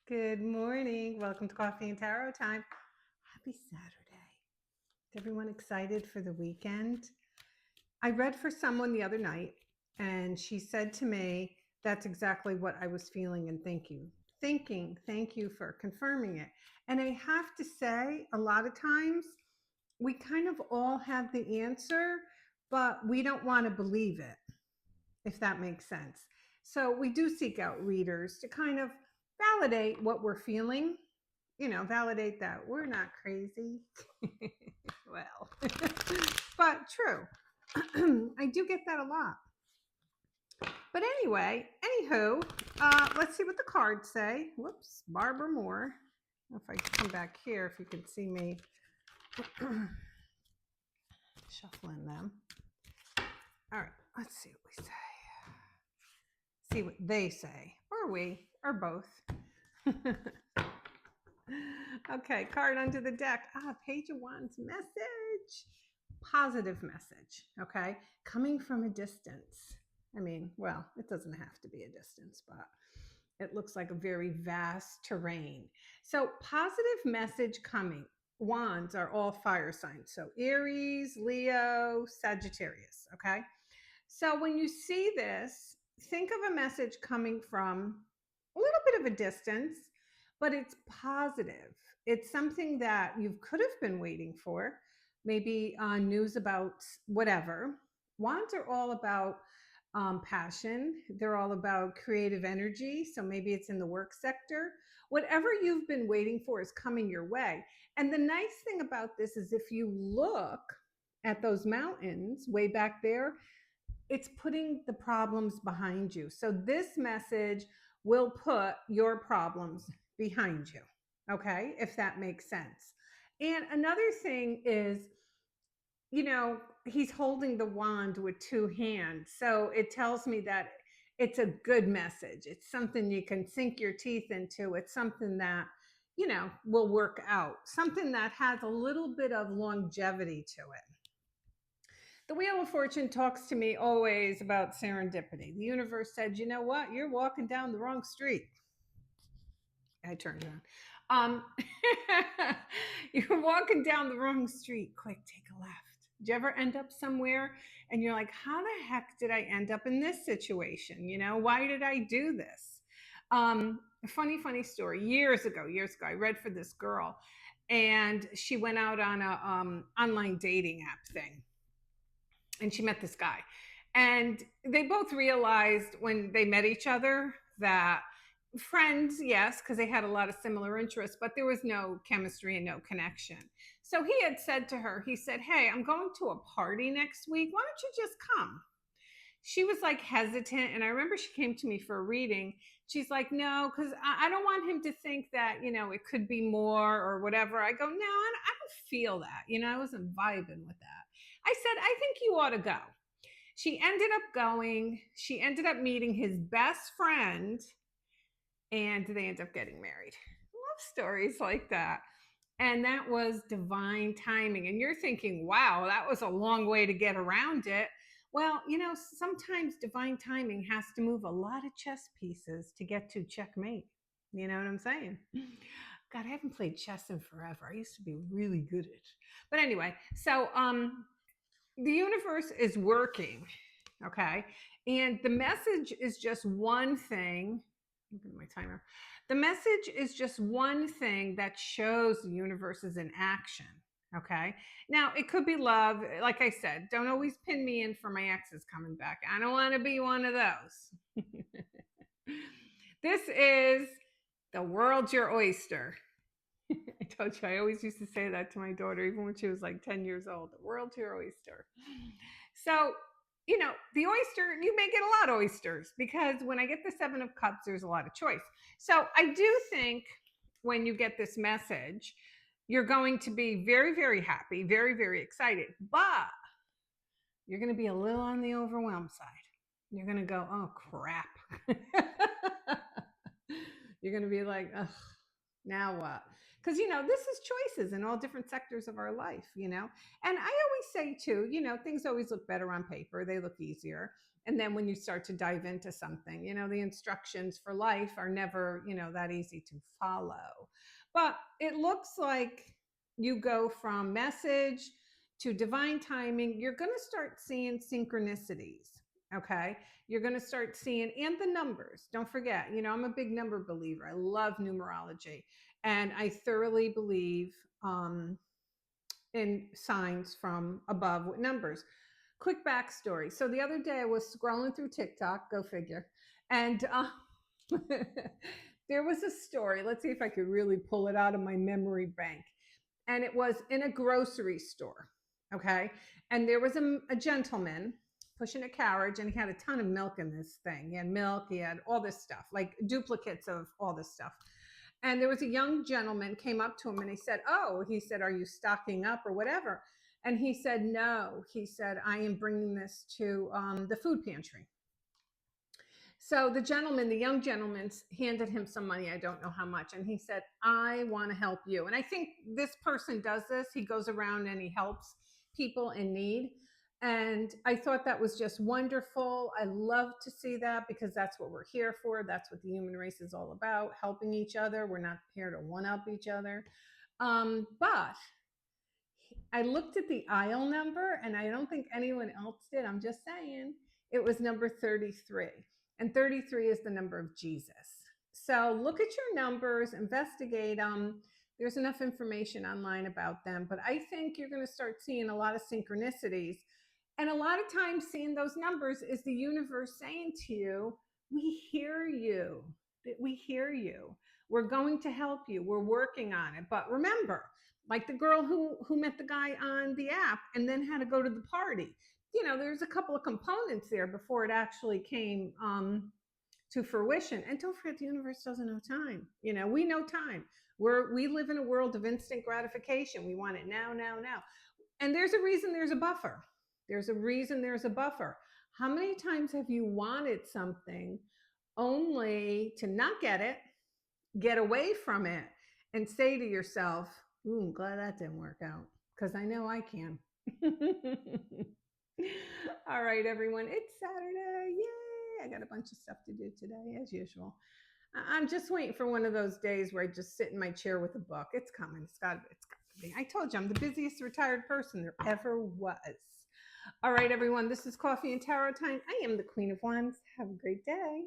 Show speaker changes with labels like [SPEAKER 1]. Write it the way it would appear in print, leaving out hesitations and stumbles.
[SPEAKER 1] Good morning. Welcome to Coffee and Tarot Time. Happy Saturday. Is everyone excited for the weekend? I read for someone the other night, and she said to me, that's exactly what I was feeling and thinking. Thank you for confirming it. And I have to say, a lot of times we kind of all have the answer, but we don't want to believe it, if that makes sense. So we do seek out readers to kind of validate what we're feeling, validate that we're not crazy. Well, but true. I do get that a lot. But anyway, anywho, let's see what the cards say. Whoops, Barbara Moore. If I come back here, if you can see me shuffling them. All right, let's see what we say. See what they say, or we, or both. Okay, card under the deck. Page of Wands message. Positive message, okay? Coming from a distance. I mean, well, it doesn't have to be a distance, but it looks like a very vast terrain. So positive message coming. Wands are all fire signs. So Aries, Leo, Sagittarius, okay? So when you see this, think of a message coming from a little bit of a distance, but it's positive. It's something that you could have been waiting for, maybe news about whatever. Wands are all about passion. They're all about creative energy. So maybe it's in the work sector. Whatever you've been waiting for is coming your way. And the nice thing about this is if you look at those mountains way back there, it's putting the problems behind you. So this message will put your problems behind you, okay? If that makes sense. And another thing is, he's holding the wand with two hands. So it tells me that it's a good message. It's something you can sink your teeth into. It's something that, will work out, something that has a little bit of longevity to it. The Wheel of Fortune talks to me always about serendipity. The universe said, you know what? You're walking down the wrong street. I turned around. You're walking down the wrong street. Quick, take a left. Did you ever end up somewhere and you're like, how the heck did I end up in this situation? Why did I do this? Funny story. Years ago, I read for this girl, and she went out on a online dating app thing. And she met this guy, and they both realized when they met each other that friends, yes, because they had a lot of similar interests, but there was no chemistry and no connection. So he had said to her, he said, hey, I'm going to a party next week. Why don't you just come? She was like hesitant. And I remember she came to me for a reading. She's like, no, because I don't want him to think that, it could be more or whatever. I go, no, I don't feel that. I wasn't vibing with that. I said, I think you ought to go. She ended up going. She ended up meeting his best friend, and they ended up getting married. Love stories like that. And that was divine timing. And you're thinking, wow, that was a long way to get around it. Well, sometimes divine timing has to move a lot of chess pieces to get to checkmate. You know what I'm saying? God, I haven't played chess in forever. I used to be really good at it. But anyway, so the universe is working, okay? And the message is just one thing. Look at my timer. The message is just one thing that shows the universe is in action, okay? Now, it could be love. Like I said, don't always pin me in for my exes coming back. I don't want to be one of those. This is the world's your oyster. I told you, I always used to say that to my daughter, even when she was like 10 years old. The world's your oyster. So, the oyster, you may get a lot of oysters, because when I get the 7 of Cups, there's a lot of choice. So I do think when you get this message, you're going to be very, very happy, very, very excited, but you're going to be a little on the overwhelmed side. You're going to go, oh, crap. You're going to be like, ugh, now what? Because, this is choices in all different sectors of our life, And I always say, too, things always look better on paper, they look easier. And then when you start to dive into something, the instructions for life are never, that easy to follow. But it looks like you go from message to divine timing. You're going to start seeing synchronicities. Okay. You're going to start seeing, and the numbers. Don't forget, I'm a big number believer. I love numerology. And I thoroughly believe in signs from above with numbers. Quick backstory. So the other day I was scrolling through TikTok, go figure, and there was a story. Let's see if I could really pull it out of my memory bank. And it was in a grocery store. Okay. And there was a gentleman pushing a carriage, and he had a ton of milk in this thing. He had milk, he had all this stuff, like duplicates of all this stuff. And there was a young gentleman came up to him and he said, are you stocking up or whatever? And he said, no. He said, I am bringing this to the food pantry. So the young gentleman handed him some money. I don't know how much. And he said, I want to help you. And I think this person does this. He goes around and he helps people in need. And I thought that was just wonderful. I love to see that because that's what we're here for. That's what the human race is all about, helping each other. We're not here to one-up each other. But I looked at the aisle number, and I don't think anyone else did. I'm just saying it was number 33. And 33 is the number of Jesus. So look at your numbers, investigate them. There's enough information online about them. But I think you're going to start seeing a lot of synchronicities. And a lot of times seeing those numbers is the universe saying to you, we hear you. We hear you. We're going to help you. We're working on it. But remember, like the girl who met the guy on the app and then had to go to the party. There's a couple of components there before it actually came to fruition. And don't forget, the universe doesn't know time. We know time. We live in a world of instant gratification. We want it now, now, now. And there's a reason there's a buffer. There's a reason there's a buffer. How many times have you wanted something only to not get it, get away from it, and say to yourself, ooh, I'm glad that didn't work out, because I know I can. All right, everyone, it's Saturday. Yay! I got a bunch of stuff to do today, as usual. I'm just waiting for one of those days where I just sit in my chair with a book. It's coming. It's got to be. I told you, I'm the busiest retired person there ever was. All right, everyone, this is Coffee and Tarot time. I am the Queen of Wands. Have a great day.